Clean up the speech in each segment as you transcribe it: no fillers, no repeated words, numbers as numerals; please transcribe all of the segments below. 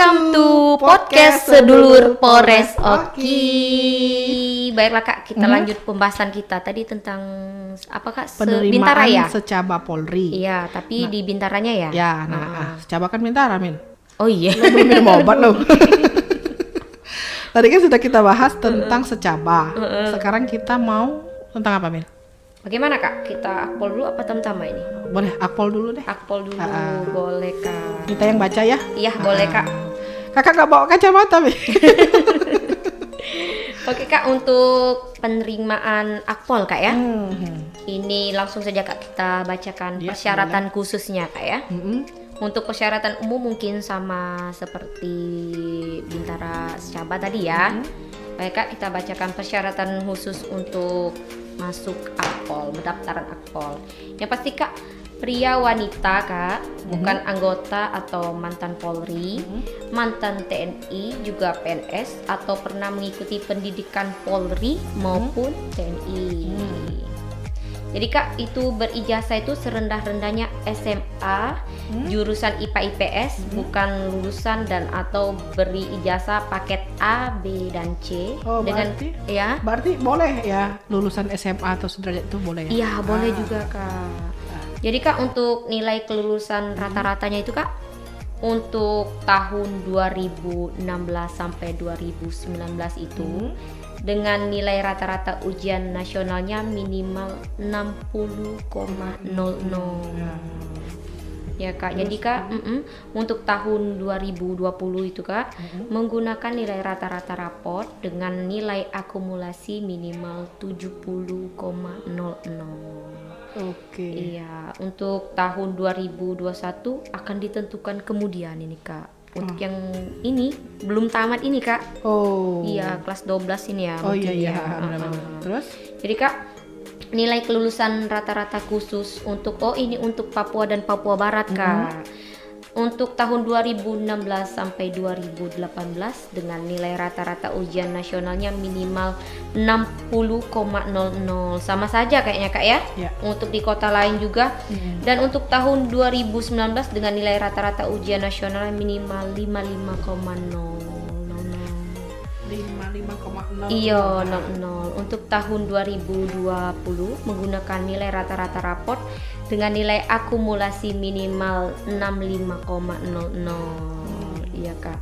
Welcome to podcast Sedulur Polres Oki. Baiklah Kak, kita lanjut pembahasan kita tadi tentang apa Kak? Bintara ya? Secaba Polri. Iya, tapi di Bintaranya ya? Ya, Secaba kan Bintara, Min. Oh iya. Lo belum minum obat lo. Tadi kan sudah kita bahas tentang secaba. Sekarang kita mau tentang apa, Min? Bagaimana Kak? Kita akpol dulu apa tama-tama ini? Boleh akpol dulu deh. Akpol dulu, boleh Kak. Kita yang baca ya? Iya, boleh Kak. Kakak gak bawa kacamata, Min. Oke Kak, untuk penerimaan akpol Kak ya. Ini langsung saja Kak kita bacakan persyaratan khususnya Kak ya. Untuk persyaratan umum mungkin sama seperti Bintara Secaba tadi ya. Baik Kak, kita bacakan persyaratan khusus untuk masuk akpol, pendaftaran akpol. Yang pasti Kak, pria wanita Kak, bukan anggota atau mantan Polri, mantan TNI, juga PNS atau pernah mengikuti pendidikan Polri maupun TNI. Jadi Kak, itu berijazah itu serendah-rendahnya SMA, jurusan IPA IPS, bukan lulusan dan atau beri ijazah paket A, B dan C. Oh, dengan berarti boleh ya lulusan SMA atau sederajat itu boleh ya? Iya, boleh juga Kak. Jadi Kak, untuk nilai kelulusan rata-ratanya itu Kak, untuk tahun 2016 sampai 2019 itu dengan nilai rata-rata ujian nasionalnya minimal 60,00. Ya Kak, jadi Kak, untuk tahun 2020 itu Kak, menggunakan nilai rata-rata raport dengan nilai akumulasi minimal 70,00. Oke. Iya, untuk tahun 2021 akan ditentukan kemudian ini Kak. Untuk yang ini belum tamat ini Kak. Oh. Iya, kelas 12 ini ya. Oh iya. Terus? Jadi Kak, nilai kelulusan rata-rata khusus untuk ini untuk Papua dan Papua Barat Kak. Untuk tahun 2016 sampai 2018 dengan nilai rata-rata ujian nasionalnya minimal 60,00. Sama saja kayaknya Kak ya. Untuk di kota lain juga. Dan untuk tahun 2019 dengan nilai rata-rata ujian nasional minimal 55,00. 55,00. Iya, 00. Untuk tahun 2020 menggunakan nilai rata-rata raport dengan nilai akumulasi minimal 65,00. Iya Kak.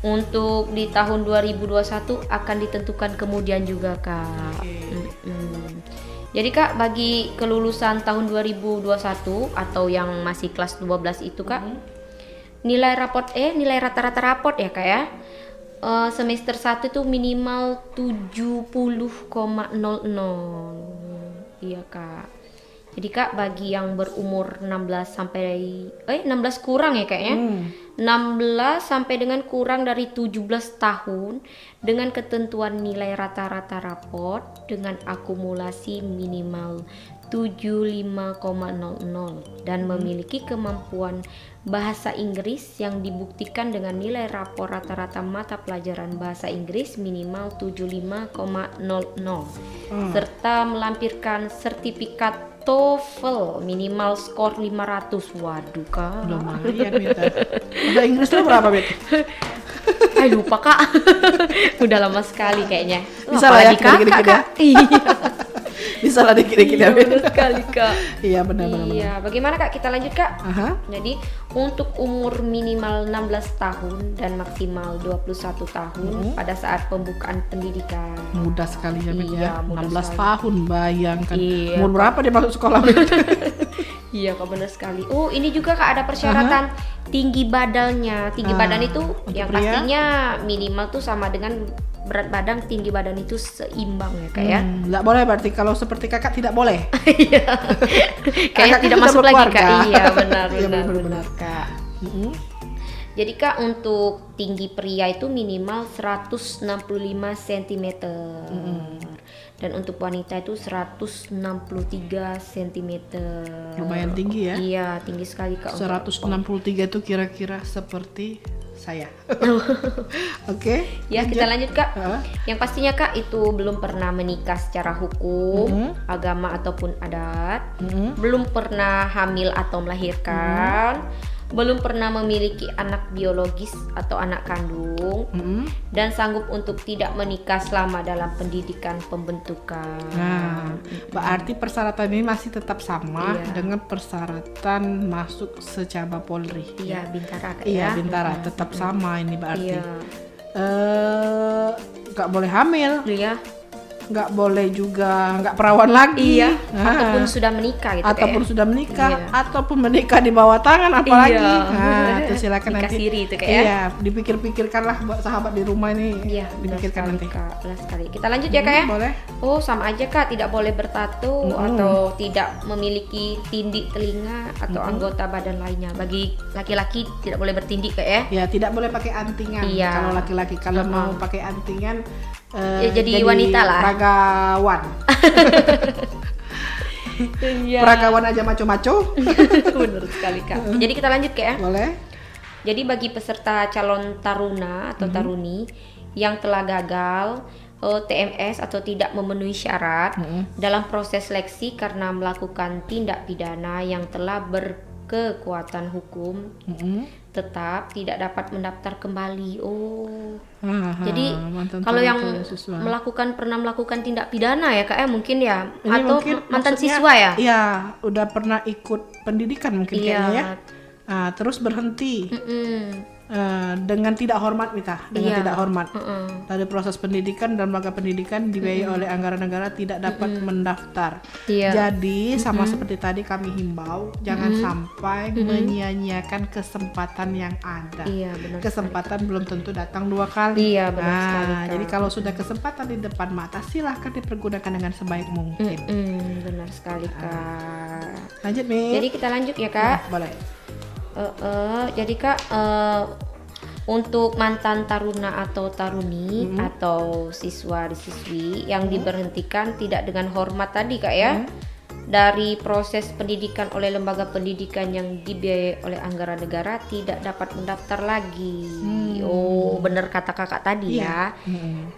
Untuk di tahun 2021 akan ditentukan kemudian juga Kak. Jadi Kak, bagi kelulusan tahun 2021 atau yang masih kelas 12 itu Kak, nilai raport nilai rata-rata raport ya Kak ya. Semester 1 itu minimal 70,00. Iya Kak. Jadi Kak, bagi yang berumur 16 sampai 16 kurang ya kayaknya. 16 sampai dengan kurang dari 17 tahun dengan ketentuan nilai rata-rata raport dengan akumulasi minimal 75,00 dan memiliki kemampuan bahasa Inggris yang dibuktikan dengan nilai rapor rata-rata mata pelajaran bahasa Inggris minimal 75,00 serta melampirkan sertifikat TOEFL minimal skor 500. Waduh Kak, lumayan minta. Bahasa Inggris lo berapa Bet? Lupa Kak. Udah lama sekali kayaknya. Bisa lah ya dikit-dikit ya. Iya. Bisa lah dikit-dikit ya. Benar sekali Kak. Iya benar. Iya, bagaimana Kak? Kita lanjut Kak. Jadi untuk umur minimal 16 tahun dan maksimal 21 tahun pada saat pembukaan pendidikan. Mudah sekali ya Bet ya. 16 sekali. tahun bayangkan. Umur berapa dia masuk sekolah Bet? Iya Kak, benar sekali. Ini juga Kak ada persyaratan tinggi badannya. Tinggi badan itu yang pria? pastinya minimal tuh sama dengan berat badan, tinggi badan itu seimbang ya Kak ya. Nggak boleh berarti kalau seperti kakak tidak boleh. Kayaknya tidak masuk lagi Kak. Iya benar Kak. Jadi Kak, untuk tinggi pria itu minimal 165 cm. Dan untuk wanita itu 163 cm. Lumayan tinggi ya. Iya, tinggi sekali Kak. 163 itu kira-kira seperti saya. Oke. Ya, kita lanjut Kak. Yang pastinya Kak itu belum pernah menikah secara hukum, agama ataupun adat, belum pernah hamil atau melahirkan, belum pernah memiliki anak biologis atau anak kandung, dan sanggup untuk tidak menikah selama dalam pendidikan pembentukan. Nah, berarti persyaratan ini masih tetap sama dengan persyaratan masuk secaba Polri. Iya, Bintara Kak, Iya, ya. Bintara tetap sama ini berarti. Iya. Nggak boleh hamil, Iya. nggak boleh juga nggak perawan lagi. Iya. Ataupun sudah menikah gitu. Ataupun Kak, ya. sudah menikah, Iya. ataupun menikah di bawah tangan apalagi. Iya. Nah, itu silakan Nikah nanti. siri itu, Kak, ya. Iya, dipikir-pikirkanlah buat sahabat di rumah ini. Iya, benar dipikirkan sekali, nanti. Kak. Benar sekali. Kita lanjut ya, Kak, ya. Boleh. Oh, sama aja, Kak, tidak boleh bertato atau tidak memiliki tindik telinga atau anggota badan lainnya. Bagi laki-laki tidak boleh bertindik, Kak, ya. Ya, tidak boleh pakai antingan. Iya. Kalau laki-laki, kalau mau pakai antingan Ya, jadi wanita lah. Peragawan. Iya. Peragawan aja maco-maco. Benar sekali, Kak. Jadi kita lanjut, Kak, ya. Boleh. Jadi bagi peserta calon taruna atau taruni yang telah gagal TMS atau tidak memenuhi syarat dalam proses seleksi karena melakukan tindak pidana yang telah berkekuatan hukum, tetap tidak dapat mendaftar kembali. Jadi kalau yang pernah melakukan tindak pidana ya, Kak, ya, mungkin ya, Ini atau mungkin mantan maksudnya, siswa ya? Iya, udah pernah ikut pendidikan mungkin Iya. kayaknya ya. Nah, terus berhenti dengan tidak hormat, Iya. tidak hormat dari proses pendidikan dan lembaga pendidikan dibiayai oleh anggaran negara tidak dapat mendaftar. Iya. Jadi sama seperti tadi kami himbau, jangan sampai menyia-nyiakan kesempatan yang ada. Iya, benar. Kesempatan belum tentu datang dua kali. Iya, benar sekali, Kak. Jadi kalau sudah kesempatan di depan mata, silahkan dipergunakan dengan sebaik mungkin. Benar sekali, Kak. Lanjut nih. Jadi kita lanjut ya, Kak. Boleh. Jadi, Kak, untuk mantan taruna atau taruni atau siswa-siswi yang diberhentikan tidak dengan hormat tadi, Kak, ya, dari proses pendidikan oleh lembaga pendidikan yang dibiayai oleh anggaran negara tidak dapat mendaftar lagi. Oh, benar kata Kakak tadi ya.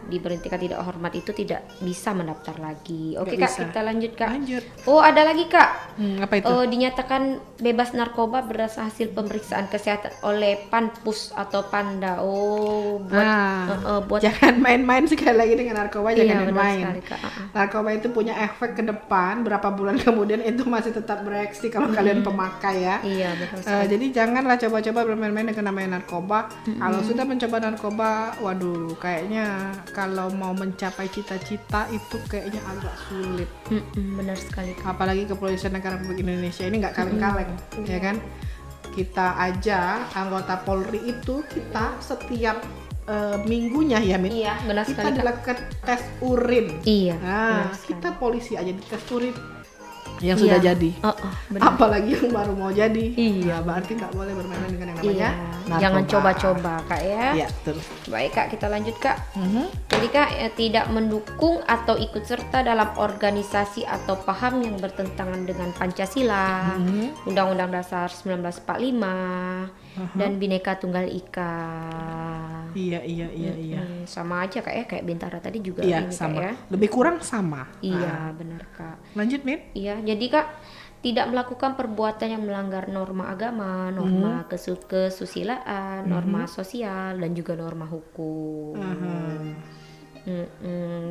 Diberhentikan tidak hormat itu tidak bisa mendaftar lagi. Oke, Nggak Kak, bisa. kita lanjut, Kak. Lanjut. Oh, ada lagi, Kak. Apa itu? Dinyatakan bebas narkoba berdasar hasil pemeriksaan kesehatan oleh Panpus atau Panda. Oh, buat Jangan main-main sekali lagi dengan narkoba, Iya, jangan benar main. sekali, Kak. Narkoba itu punya efek ke depan, berapa bulan kemudian itu masih tetap bereaksi kalau kalian pemakai ya. Iya, betul sekali. Jadi janganlah coba-coba bermain-main dengan namanya narkoba. Kalau sudah mencoba narkoba, waduh, kayaknya kalau mau mencapai cita-cita itu kayaknya agak sulit. Benar sekali, Kak. Apalagi kepolisian negara Republik Indonesia ini nggak kaleng-kaleng, ya kan? Kita aja anggota Polri itu kita setiap minggunya ya, Min, Iya, benar kita sekali, Kak. dilakukan tes urin. Iya, Nah, benar sekali. kita polisi aja di tes urin yang Iya. sudah jadi. Benar. Apalagi yang baru mau jadi. Iya. Nah, berarti nggak boleh bermain dengan yang namanya Iya. narkoba. Jangan coba-coba, Kak, ya. Iya, betul. Baik, Kak, kita lanjut, Kak. Jadi, Kak, tidak mendukung atau ikut serta dalam organisasi atau paham yang bertentangan dengan Pancasila, Undang-Undang Dasar 1945, dan Bhinneka Tunggal Ika. Iya. Sama aja, Kak, ya, kayak Bintara tadi juga Iya, ini, Kak, sama. ya. Lebih kurang sama. Iya, benar, Kak. Lanjut, Min. Iya, jadi, Kak, tidak melakukan perbuatan yang melanggar norma agama, norma kesusilaan, norma sosial, dan juga norma hukum.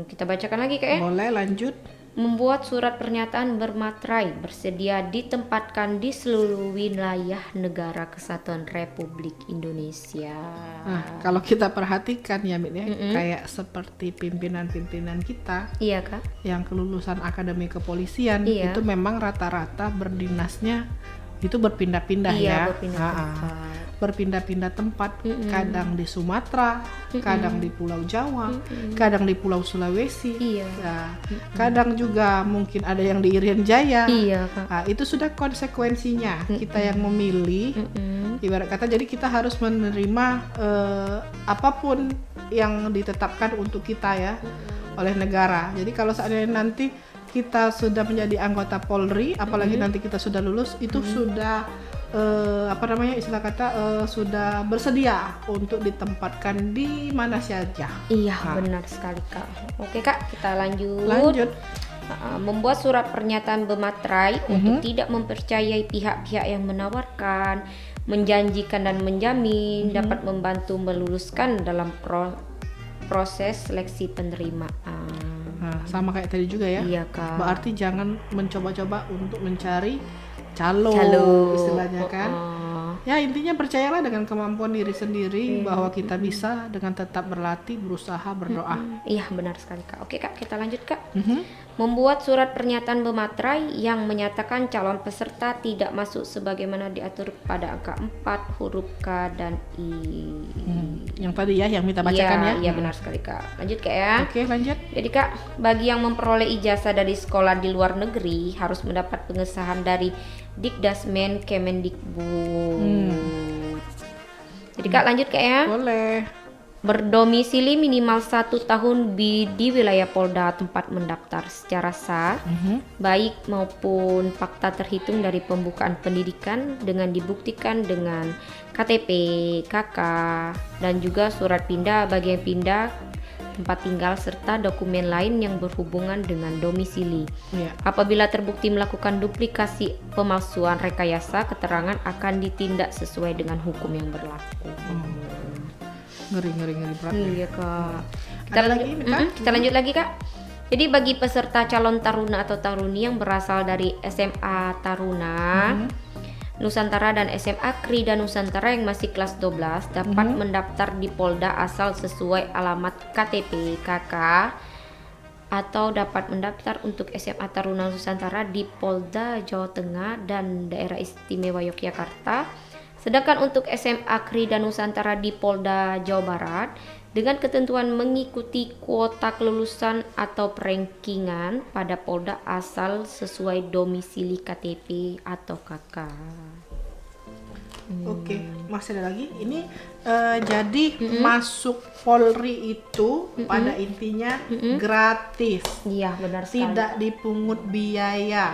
Kita bacakan lagi, Kak, ya. Boleh lanjut. Membuat surat pernyataan bermaterai bersedia ditempatkan di seluruh wilayah negara kesatuan Republik Indonesia. Nah, kalau kita perhatikan ya, Min, ya, kayak seperti pimpinan-pimpinan kita Iya, Kak. yang kelulusan akademi kepolisian Iya. itu memang rata-rata berdinasnya itu berpindah-pindah Iya, ya. berpindah-pindah. Berpindah-pindah tempat, kadang di Sumatera, kadang di Pulau Jawa, kadang di Pulau Sulawesi. Iya. Nah, kadang juga mungkin ada yang di Irian Jaya. Iya, Kak. Nah, itu sudah konsekuensinya kita yang memilih. Ibarat kata, jadi kita harus menerima apapun yang ditetapkan untuk kita ya oleh negara. Jadi kalau seandainya nanti kita sudah menjadi anggota Polri, apalagi nanti kita sudah lulus, itu sudah istilah kata sudah bersedia untuk ditempatkan di mana saja. Iya, benar sekali, Kak. Oke, Kak, kita lanjut. Membuat surat pernyataan bermaterai untuk tidak mempercayai pihak-pihak yang menawarkan, menjanjikan dan menjamin dapat membantu meluluskan dalam proses seleksi penerimaan. Nah, sama kayak tadi juga ya. Iya, Kak. Berarti jangan mencoba-coba untuk mencari calo. Istilahnya kan. Ya intinya percayalah dengan kemampuan diri sendiri bahwa kita bisa dengan tetap berlatih, berusaha, berdoa. Iya, benar sekali, Kak. Oke, Kak, kita lanjut, Kak. Membuat surat pernyataan bermaterai yang menyatakan calon peserta tidak masuk sebagaimana diatur pada angka 4 huruf K dan I. Yang tadi ya, yang minta bacakan ya. Iya, benar sekali, Kak. Lanjut, Kak ya. Oke, lanjut. Jadi, Kak, bagi yang memperoleh ijazah dari sekolah di luar negeri harus mendapat pengesahan dari Dikdasmen Kemendikbud. Jadi, Kak, lanjut, Kak ya. Boleh. Berdomisili minimal 1 tahun di wilayah Polda tempat mendaftar secara sah, baik maupun fakta terhitung dari pembukaan pendidikan dengan dibuktikan dengan KTP, KK, dan juga surat pindah bagi yang pindah tempat tinggal serta dokumen lain yang berhubungan dengan domisili. Apabila terbukti melakukan duplikasi, pemalsuan, rekayasa keterangan akan ditindak sesuai dengan hukum yang berlaku. Ngeri berat. Iya, Kak. Kita lanjut lagi, Kak. Jadi bagi peserta calon taruna atau taruni yang berasal dari SMA Taruna Nusantara dan SMA Krida Nusantara yang masih kelas 12 dapat mendaftar di Polda asal sesuai alamat KTP KK, atau dapat mendaftar untuk SMA Taruna Nusantara di Polda Jawa Tengah dan Daerah Istimewa Yogyakarta. Sedangkan untuk SMA Krida Nusantara di Polda Jawa Barat dengan ketentuan mengikuti kuota kelulusan atau perankingan pada Polda asal sesuai domisili KTP atau KK. Oke, masih ada lagi. Ini jadi masuk Polri itu pada intinya gratis. Iya, benar sekali. Tidak dipungut biaya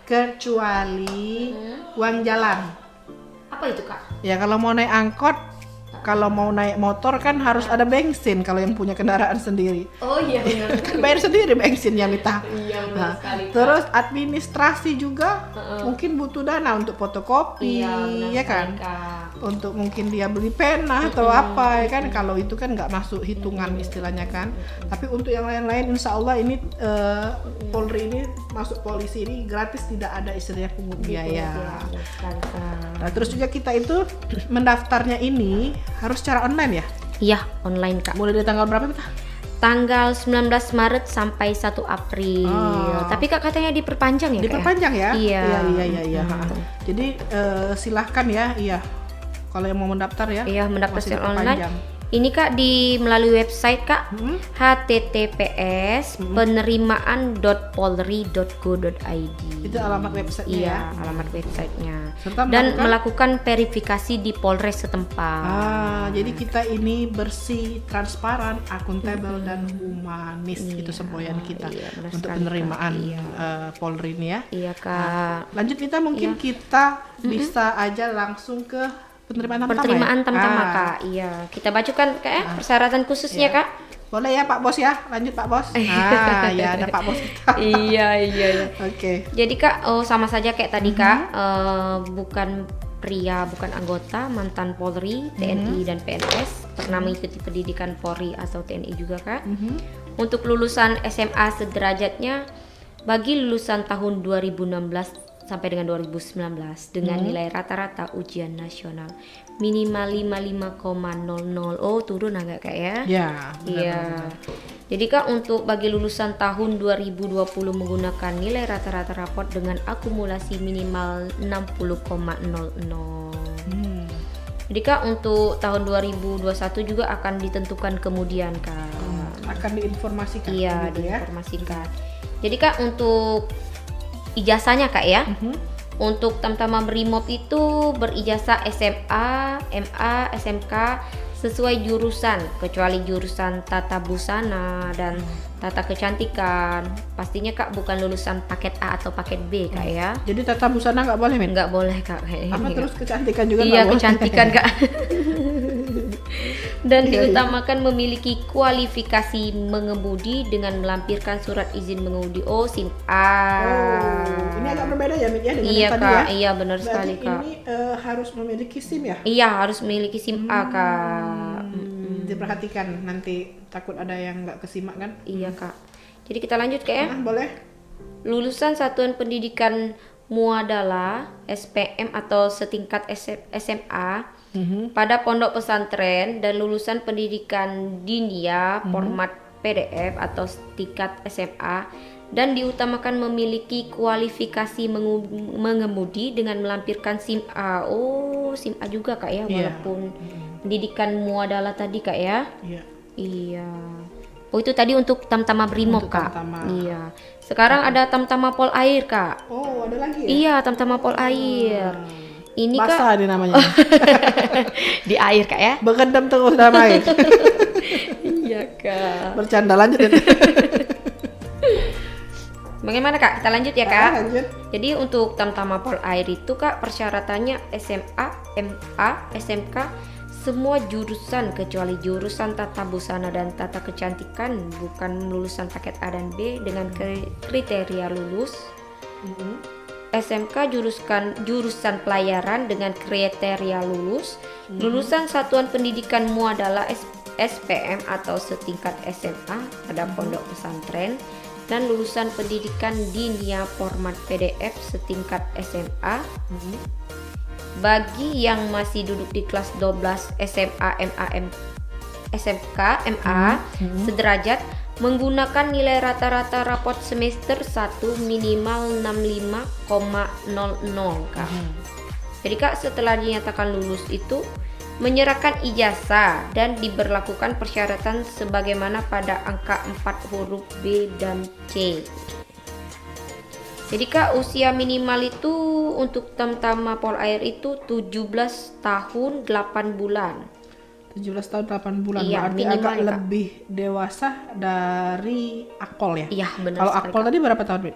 kecuali uang jalan. Apa itu, Kak? Ya kalau mau naik angkot, kalau mau naik motor kan harus ada bensin kalau yang punya kendaraan sendiri. Oh iya, benar. Bayar sendiri bensinnya Mita. Iya, benar sekali, Kak. Terus administrasi juga mungkin butuh dana untuk fotokopi, Iya, ya kan? Untuk mungkin dia beli pena atau apa, ya kan? Kalau itu kan nggak masuk hitungan istilahnya kan. Tapi untuk yang lain-lain, insya Allah ini Polri ini masuk polisi ini gratis, tidak ada istilahnya pungut biaya. Nah, terus juga kita itu mendaftarnya ini harus secara online ya? Iya, online, Kak. Mulai dari tanggal berapa kita? Tanggal 19 Maret sampai 1 April. Tapi Kak katanya diperpanjang ya, Kak? Diperpanjang ya? Iya. Iya. Jadi silahkan ya, iya. Kalau yang mau mendaftar ya. Iya, mendaftar secara online. Ini Kak di melalui website Kak, https://penerimaan.polri.go.id. Itu alamat websitenya. Iya, ya? alamat websitenya. Serta dan melakukan verifikasi di Polres setempat. Jadi kita ini bersih, transparan, akuntabel dan humanis. Itu semboyan kita untuk penerimaan Polri ini ya. Iya, Kak. Lanjut kita mungkin kita bisa aja langsung ke penerimaan tamtama Kak. Iya, kita bacakan Kak persyaratan khususnya Kak. Boleh ya Pak Bos ya, lanjut Pak Bos. Ya ada Pak Bos kita. Iya. Oke. Jadi Kak, sama saja kayak tadi Kak, bukan pria, bukan anggota, mantan Polri, TNI dan PNS, pernah mengikuti pendidikan Polri atau TNI juga Kak. Untuk lulusan SMA sederajatnya bagi lulusan tahun 2016 sampai dengan 2019 dengan nilai rata-rata ujian nasional minimal 55,00. Oh, turun agak Kak ya? Iya. Jadi Kak, untuk bagi lulusan tahun 2020 menggunakan nilai rata-rata raport dengan akumulasi minimal 60,00. Jadi Kak, untuk tahun 2021 juga akan ditentukan kemudian Kak. Akan diinformasikan. Iya, diinformasikan. Jadi Kak, untuk ijazahnya Kak ya. Untuk Tamtama Brimob itu berijazah SMA, MA, SMK sesuai jurusan, kecuali jurusan tata busana dan tata kecantikan. Pastinya Kak bukan lulusan paket A atau paket B Kak ya. Jadi tata busana nggak boleh, Nggak boleh Kak. Apa terus kecantikan juga nggak boleh? Iya, boleh? kecantikan Kak. Dan diutamakan memiliki kualifikasi mengemudi dengan melampirkan surat izin mengemudi. Oh, SIM A. Oh, ini agak berbeda ya, Mit, ya, dengan Iya yang tadi Kak, ya. iya benar Berarti sekali Kak. ini harus memiliki SIM ya? Iya, harus memiliki SIM A Kak. Diperhatikan, nanti takut ada yang nggak kesimak kan? Iya Kak. Jadi kita lanjut Kak ya. Boleh. Lulusan satuan pendidikan muadalah SPM atau setingkat SMA pada pondok pesantren dan lulusan pendidikan dinia format PDF atau tingkat SMA dan diutamakan memiliki kualifikasi mengemudi dengan melampirkan SIM A. Oh, SIM A juga Kak ya, walaupun pendidikan muadalah tadi Kak ya. Iya. Oh, itu tadi untuk Tamtama Brimob Kak. Iya. Sekarang ada Tamtama Pol Air Kak. Oh, ada lagi ya? Iya, Tamtama Pol Air. Ini basah Kak. di namanya. Di air Kak ya. Berendam terus dalam air. Iya Kak. Bercanda lanjut. Bagaimana Kak? Kita lanjut ya Kak. Lanjut. Jadi untuk Tamtama Pol Air itu Kak persyaratannya SMA, MA, SMK, semua jurusan kecuali jurusan tata busana dan tata kecantikan bukan lulusan paket A dan B dengan kriteria lulus. SMK jurusan pelayaran dengan kriteria lulus. Lulusan satuan pendidikan muadalah SPM atau setingkat SMA pada pondok pesantren dan lulusan pendidikan dinia format PDF setingkat SMA. Bagi yang masih duduk di kelas 12 SMA, SMK, MA sederajat menggunakan nilai rata-rata raport semester 1 minimal 65,00 Kak. Jadi Kak setelah dinyatakan lulus itu menyerahkan ijazah dan diberlakukan persyaratan sebagaimana pada angka 4 huruf B dan C. Jadi Kak usia minimal itu untuk Tamtama Pol Air itu 17 tahun 8 bulan. 17 tahun 8 bulan. Iya, berarti minimal agak ya, Kak. lebih dewasa dari Akpol ya? Iya benar. Kalau sekali, Akpol Kak. tadi berapa tahun, Mit?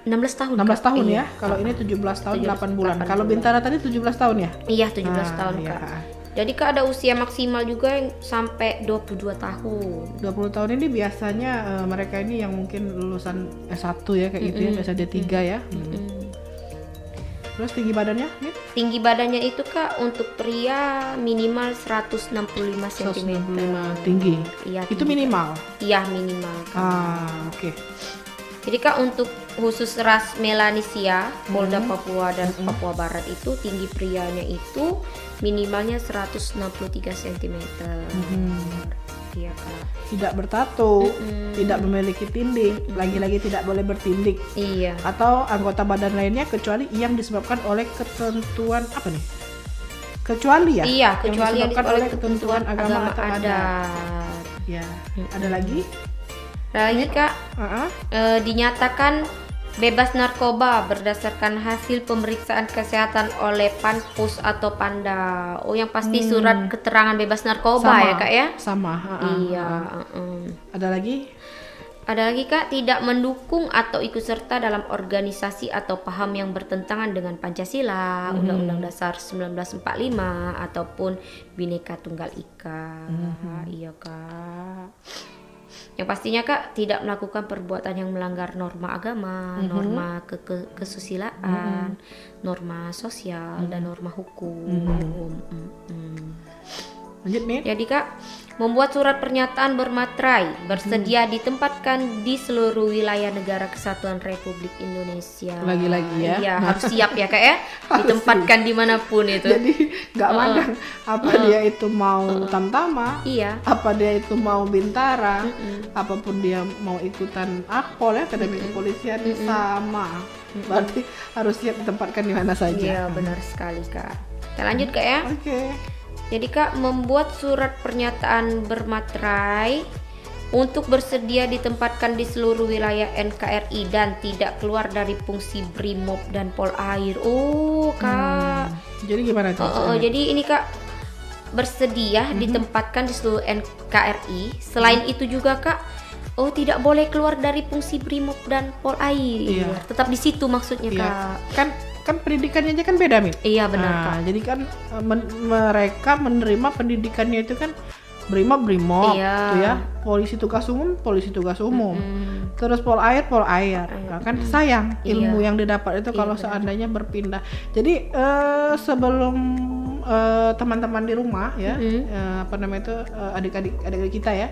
16 tahun. 16 Kak. tahun Iya. ya. Kalau ini 17 tahun 8 bulan. 8 Kalau bulan. Bintara tadi 17 tahun ya? Iya 17 tahun iya. Kak. Jadi Kak ada usia maksimal juga yang sampai 22 tahun. 20 tahun ini biasanya mereka ini yang mungkin lulusan S1 ya kayak gitu ya, biasa D3 ya. Terus tinggi badannya, Mit? Tinggi badannya itu Kak untuk pria minimal 165 cm. 165 tinggi. Iya. Itu tinggi, minimal. Kak. Iya minimal Kak. Oke. Jadi Kak untuk khusus ras Melanesia, Polda Papua dan Papua Barat itu tinggi prianya itu minimalnya 163 cm. Iya Kak. Tidak bertato, tidak memiliki tinding, lagi-lagi tidak boleh bertindik. Iya. Atau anggota badan lainnya kecuali yang disebabkan oleh ketentuan apa nih? Kecuali ya? Iya, kecuali yang disebabkan oleh ketentuan agama atau adat. Ya, ada lagi? Lagi Kak, dinyatakan bebas narkoba berdasarkan hasil pemeriksaan kesehatan oleh Panpus atau Panda. Oh, yang pasti surat keterangan bebas narkoba sama, ya Kak ya? Sama. Iya. Ada lagi? Ada lagi Kak, tidak mendukung atau ikut serta dalam organisasi atau paham yang bertentangan dengan Pancasila, Undang-Undang Dasar 1945 ataupun Bhinneka Tunggal Ika. Iya Kak. Yang pastinya Kak tidak melakukan perbuatan yang melanggar norma agama, norma kesusilaan, norma sosial dan norma hukum. Lanjut, Mit. Jadi Kak, membuat surat pernyataan bermaterai bersedia ditempatkan di seluruh wilayah negara kesatuan Republik Indonesia. Lagi-lagi ya. Iya, harus siap ya Kak ya. Ditempatkan dimanapun itu. Jadi nggak mandang apa dia itu mau Tamtama, Iya. apa dia itu mau Bintara, apapun dia mau ikutan Akpol ya, akademi kepolisian sama. Berarti harus siap ditempatkan di mana saja. Iya, benar sekali Kak. Kita lanjut Kak ya. Oke. Jadi Kak membuat surat pernyataan bermaterai untuk bersedia ditempatkan di seluruh wilayah NKRI dan tidak keluar dari fungsi Brimob dan Pol Air. Oh Kak. Jadi gimana tuh? Jadi ini Kak bersedia ditempatkan di seluruh NKRI. Selain itu juga Kak, tidak boleh keluar dari fungsi Brimob dan Pol Air. Iya. Tetap di situ maksudnya Iya. Kak. Kan pendidikannya aja kan beda, Mit. Iya benar Kak. Jadi kan mereka menerima pendidikannya itu kan Brimob Iya. tuh ya, polisi tugas umum, terus pol air. Nah, kan sayang ilmu yang didapat itu kalau seandainya berpindah. Jadi sebelum teman-teman di rumah ya, adik-adik kita ya,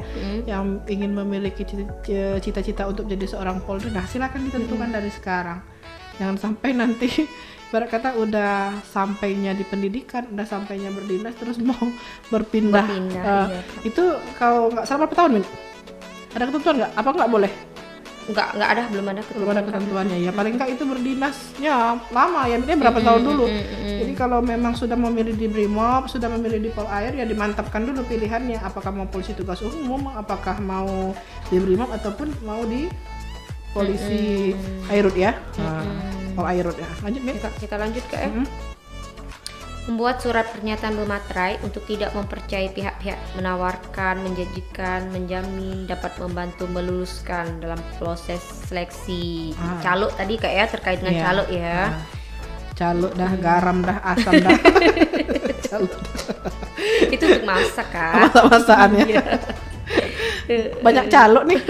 yang ingin memiliki cita-cita untuk jadi seorang Polri, nah silakan ditentukan dari sekarang. Jangan sampai nanti ibarat kata udah sampainya di pendidikan, udah sampainya berdinas terus mau berpindah. Iya. Itu kalau nggak salah berapa tahun, Min? Ada ketentuan nggak? Apa nggak boleh? Nggak ada, belum ada ketentuannya ya. Paling nggak itu berdinasnya lama ya, ini berapa tahun dulu. Jadi kalau memang sudah memilih di Brimob, sudah memilih di Pol Air, ya dimantapkan dulu pilihannya. Apakah mau polisi tugas umum, apakah mau di Brimob ataupun mau di polisi Airut ya. Pol Airut ya. Lanjut, Min. Kita lanjut ke membuat surat pernyataan bermaterai untuk tidak mempercayai pihak-pihak menawarkan, menjanjikan, menjamin dapat membantu meluluskan dalam proses seleksi caluk tadi Kak ya, terkait dengan caluk ya. Caluk dah, garam dah, asam dah. Caluk. Itu untuk masak Kak. Masak-masakan ya. Banyak caluk nih.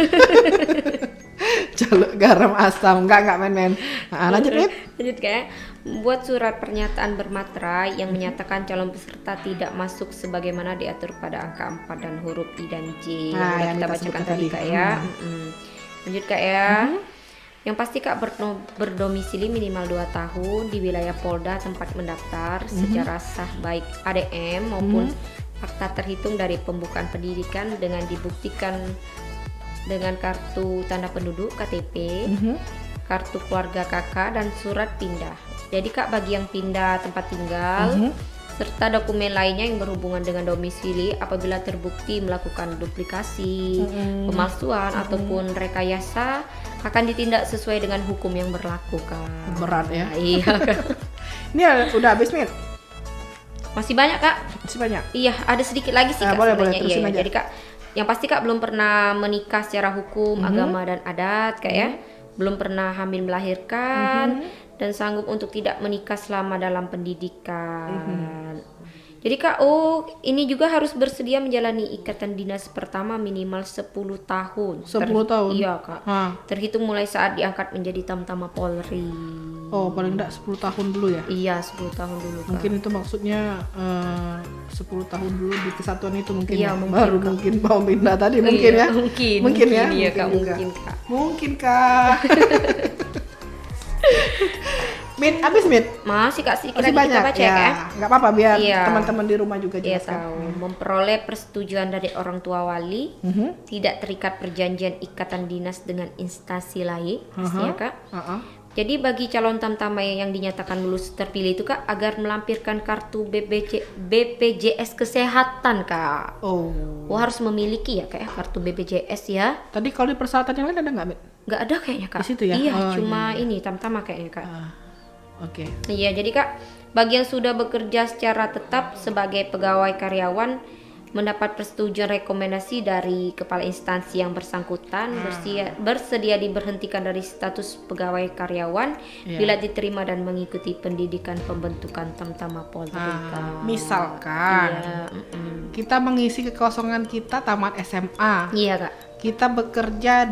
Caluk, garam, asam, enggak main-main. Lanjut Kak. Membuat surat pernyataan bermaterai yang menyatakan calon peserta tidak masuk sebagaimana diatur pada angka 4 dan huruf I dan J yang kita bacakan tadi Kak ya. Lanjut Kak ya. Yang pasti Kak berdomisili minimal 2 tahun di wilayah Polda tempat mendaftar secara sah baik ADM maupun akta terhitung dari pembukaan pendidikan dengan dibuktikan dengan kartu tanda penduduk KTP, kartu keluarga kakak dan surat pindah. Jadi Kak, bagi yang pindah tempat tinggal serta dokumen lainnya yang berhubungan dengan domisili, apabila terbukti melakukan duplikasi, pemalsuan ataupun rekayasa, akan ditindak sesuai dengan hukum yang berlaku Kak. Berat ya. Iya Kak. Ini udah habis, Min? Masih banyak Kak. Masih banyak? Iya, ada sedikit lagi sih Kak sebenarnya. Iya, jadi Kak, yang pasti Kak belum pernah menikah secara hukum, agama dan adat Kak ya. Belum pernah hamil melahirkan dan sanggup untuk tidak menikah selama dalam pendidikan. Jadi Kak, ini juga harus bersedia menjalani ikatan dinas pertama minimal 10 tahun. 10 tahun? Iya Kak. Terhitung mulai saat diangkat menjadi Tamtama Polri. Oh, paling enggak 10 tahun dulu ya? Iya, 10 tahun dulu Kak. Mungkin itu maksudnya 10 tahun dulu di kesatuan itu mungkin ya? Mungkin, baru Kak. Mungkin mau pindah tadi mungkin ya? Mungkin ya? Iya Kak, mungkin Kak. Mungkin Kak. Min, habis Min? Masih Kak, sedikit lagi banyak. kita baca ya Kak. Nggak apa-apa, biar teman-teman di rumah juga Iya, jelaskan. tahu. Memperoleh persetujuan dari orang tua wali, tidak terikat perjanjian ikatan dinas dengan instansi lain, pastinya Kak. Jadi bagi calon tamtama yang dinyatakan lulus terpilih itu Kak, agar melampirkan kartu BPJS Kesehatan Kak. Harus memiliki ya Kak ya, kartu BPJS ya. Tadi kalau di persyaratan yang lain ada nggak, Min? Nggak ada kayaknya Kak. Di situ ya? Iya, cuma ini tamtama kayaknya Kak. Oke. Iya, jadi Kak, bagi yang sudah bekerja secara tetap sebagai pegawai karyawan mendapat persetujuan rekomendasi dari kepala instansi yang bersangkutan bersedia diberhentikan dari status pegawai karyawan bila diterima dan mengikuti pendidikan pembentukan Tamtama Polri. Misalkan kita mengisi kekosongan kita tamat SMA. Iya Kak. Kita bekerja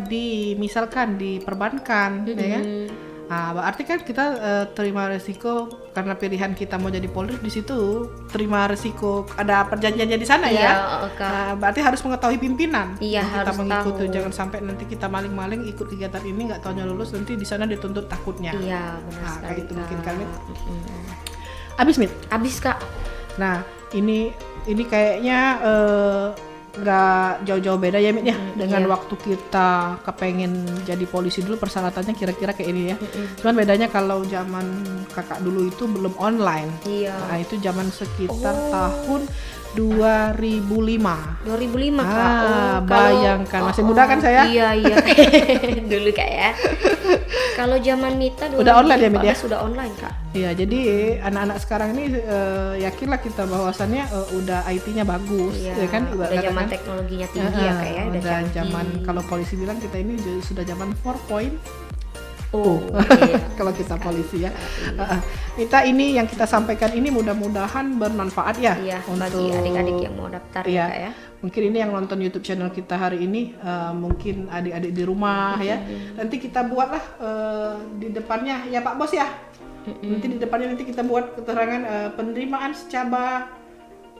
misalkan di perbankan, ya kan? Berarti kan kita terima resiko karena pilihan kita mau jadi Polri, di situ terima resiko, ada perjanjiannya di sana ya. Berarti harus mengetahui pimpinan. Iya, kita harus mengikuti, tahu. jangan sampai nanti kita maling-maling ikut kegiatan ini nggak taunya lulus, nanti di sana dituntut takutnya. Iya, benar sekali. Kayak itu mungkin kan, Mit. Abis, Mit? Abis Kak. Nah, ini kayaknya nggak jauh-jauh beda ya, Mit ya, dengan waktu kita kepengen jadi polisi dulu, persyaratannya kira-kira kayak ini ya. Cuman bedanya kalau zaman kakak dulu itu belum online. Iya. Nah, itu zaman sekitar tahun 2005. 2005 Kak. Bayangkan masih muda kan saya? Iya. Dulu Kak ya. Kalau zaman Mita udah online ya, Mit ya? Sudah online Kak. Iya, jadi anak-anak sekarang ini yakinlah kita bahwasannya udah IT-nya bagus, ya kan? Udah zaman teknologinya tinggi ya Kak ya, udah zaman, kalau polisi bilang kita ini sudah zaman 4.0 Iya. Kalau kita polisi ya. Mita, ini yang kita sampaikan ini mudah-mudahan bermanfaat ya. Iya, untuk bagi adik-adik yang mau daftar iya, ya Kak ya. Mungkin ini yang nonton YouTube channel kita hari ini, mungkin adik-adik di rumah ya. Nanti kita buatlah di depannya ya Pak Bos ya. Nanti di depannya nanti kita buat keterangan penerimaan secaba,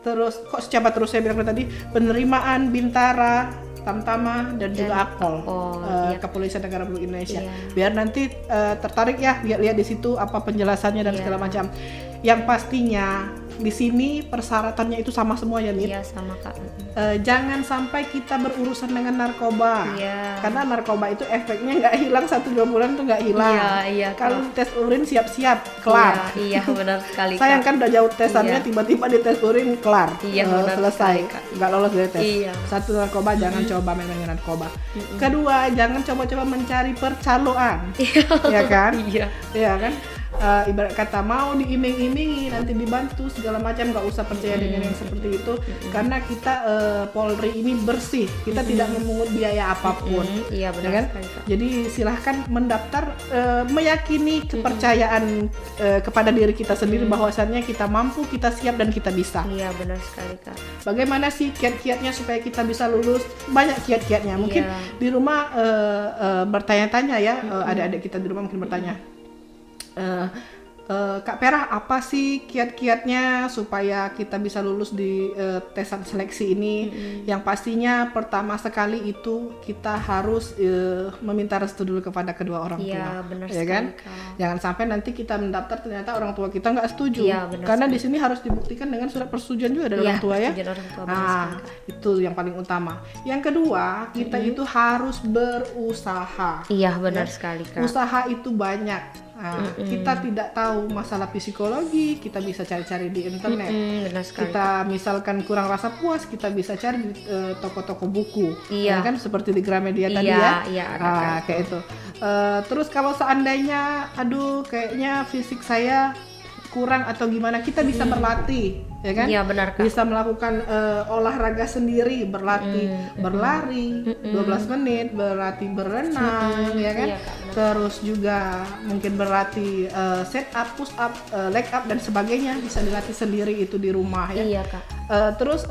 terus kok secaba terus saya bilang tadi, penerimaan Bintara, Tamtama dan juga Akpol, iya. Kepolisian Negara Republik Indonesia. Iya. Biar nanti tertarik ya, lihat di situ apa penjelasannya dan Iya. segala macam. Yang pastinya di sini persyaratannya itu sama semua ya, Mit. Iya, sama Kak. Jangan sampai kita berurusan dengan narkoba. Iya. Karena narkoba itu efeknya nggak hilang 1-2 bulan tuh nggak hilang. Iya, Kalau tes urin siap-siap kelar. Iya, benar sekali Kak. Sayang kan udah jauh tesannya, Iya. tiba-tiba di tes urin kelar. Iya, benar selesai. sekali, Kak. Nggak lolos dari tes. Iya. Satu, narkoba jangan coba main dengan narkoba. Kedua, jangan coba-coba mencari percaloan. Ya kan? Iya. Ya kan? Ibarat kata mau diiming-imingi nanti dibantu segala macam, nggak usah percaya dengan yang seperti itu, karena kita Polri ini bersih, kita tidak memungut biaya apapun. Iya, Ya benar kan? sekali Kak. Jadi silahkan mendaftar, meyakini kepercayaan kepada diri kita sendiri bahwasannya kita mampu, kita siap dan kita bisa. Iya, benar sekali Kak. Bagaimana sih kiat-kiatnya supaya kita bisa lulus? Banyak kiat-kiatnya. Mungkin Iya. di rumah bertanya-tanya ya, adik-adik kita di rumah mungkin bertanya, Kak Perah, apa sih kiat-kiatnya supaya kita bisa lulus di tes seleksi ini? Yang pastinya pertama sekali itu kita harus meminta restu dulu kepada kedua orang tua. Iya, benar Ya sekali kan? Kak. Jangan sampai nanti kita mendaftar ternyata orang tua kita nggak setuju. Iya, benar Karena di sini harus dibuktikan dengan surat persetujuan juga dari orang tua ya. persetujuan orang tua, benar Nah, sekali, Kak. itu yang paling utama. Yang kedua, kita itu harus berusaha. Iya, benar sekali Kak. Usaha itu banyak. Nah, kita tidak tahu masalah psikologi, kita bisa cari-cari di internet. Benar sekali. Kita misalkan kurang rasa puas, kita bisa cari di toko-toko buku. Iya. Ya kan seperti di Gramedia tadi Iya, ya. iya, Kayak itu. Terus kalau seandainya aduh kayaknya fisik saya kurang atau gimana, kita bisa berlatih, ya kan? Iya, benar Kak. Bisa melakukan olahraga sendiri, berlatih berlari 12 menit, berlatih berenang, ya kan? Iya, Kak, benar. Terus juga mungkin berlatih set up, push up, leg up dan sebagainya, bisa dilatih sendiri itu di rumah ya. Iya Kak. Terus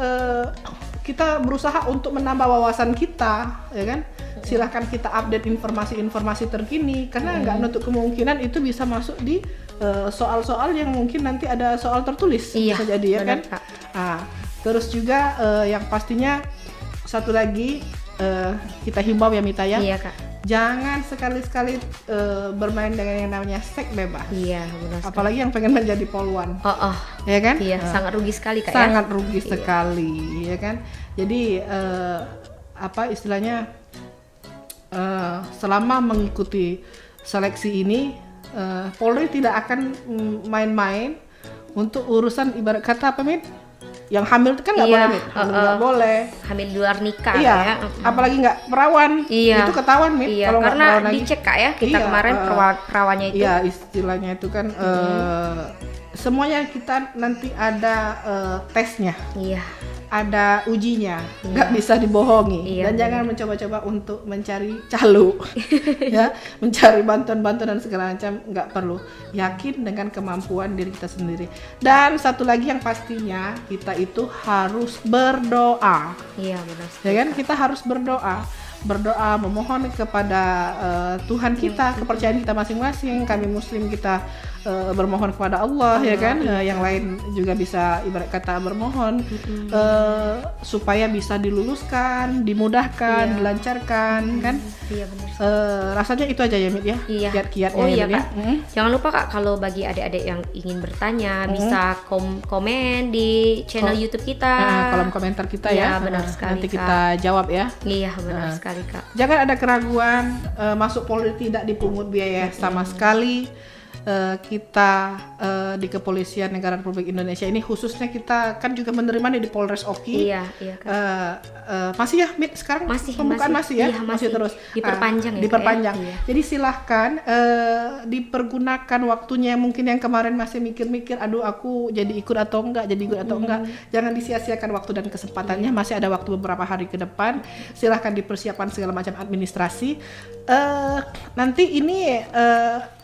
kita berusaha untuk menambah wawasan kita, ya kan? Silahkan kita update informasi-informasi terkini, karena nggak nutup kemungkinan itu bisa masuk di soal-soal yang mungkin nanti ada soal tertulis, Iya, bisa jadi ya benar, kan? Kak. Nah, terus juga yang pastinya satu lagi kita himbau ya Mita ya, Iya Kak. jangan sekali-sekali bermain dengan yang namanya seks bebas. Iya, benar sekali. Apalagi yang pengen menjadi polwan, Oh, ya kan? iya, sangat rugi sekali Kak Sangat ya. rugi sekali, ya kan? Jadi apa istilahnya, selama mengikuti seleksi ini, Polri tidak akan main-main untuk urusan ibarat kata apa Mit? Yang hamil itu kan nggak Iya, boleh Mit, hamil nggak boleh. Hamil di luar nikah Iya, ya. apalagi nggak perawan, Iya. itu ketahuan Mit. Iya, Kalau nggak karena perawan lagi. dicek Kak ya. Kita Iya, kemarin perawannya itu. Iya, istilahnya itu kan semuanya kita nanti ada tesnya, Iya. ada ujinya, nggak bisa dibohongi. Iya, Dan jangan mencoba-coba untuk mencari calo, ya, mencari bantuan-bantuan dan segala macam, nggak perlu. Yakin dengan kemampuan diri kita sendiri. Dan satu lagi yang pastinya kita itu harus berdoa, Iya, benar. ya kan? Kita harus berdoa memohon kepada Tuhan kita, kepercayaan kita masing-masing. Kami Muslim kita bermohon kepada Allah, ya kan? Yang lain juga bisa ibarat kata bermohon supaya bisa diluluskan, dimudahkan, dilancarkan, kan? Iya, benar. Rasanya itu aja ya Mit ya, Iya. kiat-kiatnya. Oh iya ya, Mit, Kak. Jangan lupa Kak, kalau bagi adik-adik yang ingin bertanya bisa komen di channel YouTube kita. kolom komentar kita Iya, ya. benar sekali, Nanti Kak. kita jawab ya. Iya, benar sekali Kak. Jangan ada keraguan, masuk Polri tidak dipungut biaya sama sekali. kita di Kepolisian Negara Republik Indonesia ini khususnya kita kan juga menerima nih di Polres Oki. Iya, Kak. Masih ya, Mit, sekarang pembukaan masih ya? Iya, masih terus. Diperpanjang ya. Diperpanjang. Iya. Jadi silahkan dipergunakan waktunya. Mungkin yang kemarin masih mikir-mikir, aduh aku jadi ikut atau enggak, jangan disia-siakan waktu dan kesempatannya. Masih ada waktu beberapa hari ke depan. Silahkan dipersiapkan segala macam administrasi. Nanti ini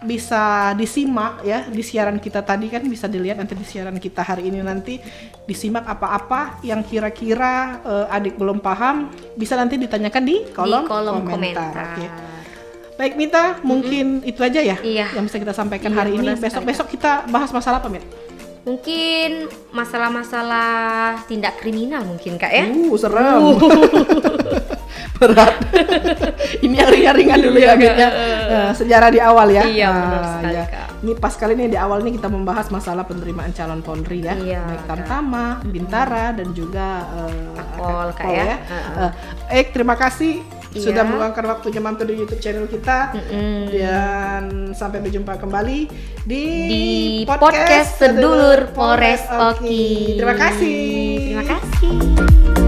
bisa disimak ya di siaran kita tadi, kan bisa dilihat nanti di siaran kita hari ini, nanti disimak apa-apa yang kira-kira adik belum paham bisa nanti ditanyakan di kolom komentar. Oke. Baik Mita, mungkin itu aja ya yang bisa kita sampaikan hari ini. Besok kita bahas masalah apa, Mit? Mungkin masalah-masalah tindak kriminal mungkin, Kak ya. Serem. Berat. Ini yang ringan-ringan dulu ya, Mit, ya. Sejarah di awal ya. Iya, benar sekali, ya. Kak. Ini pas kali ini di awal nih kita membahas masalah penerimaan calon Polri ya. Iya, baik Tamtama, Bintara dan juga Akpol, Kak ya. Terima kasih sudah meluangkan waktunya mampir di YouTube channel kita. Dan sampai berjumpa kembali di podcast Sedulur Polres Oki. Terima kasih. Terima kasih.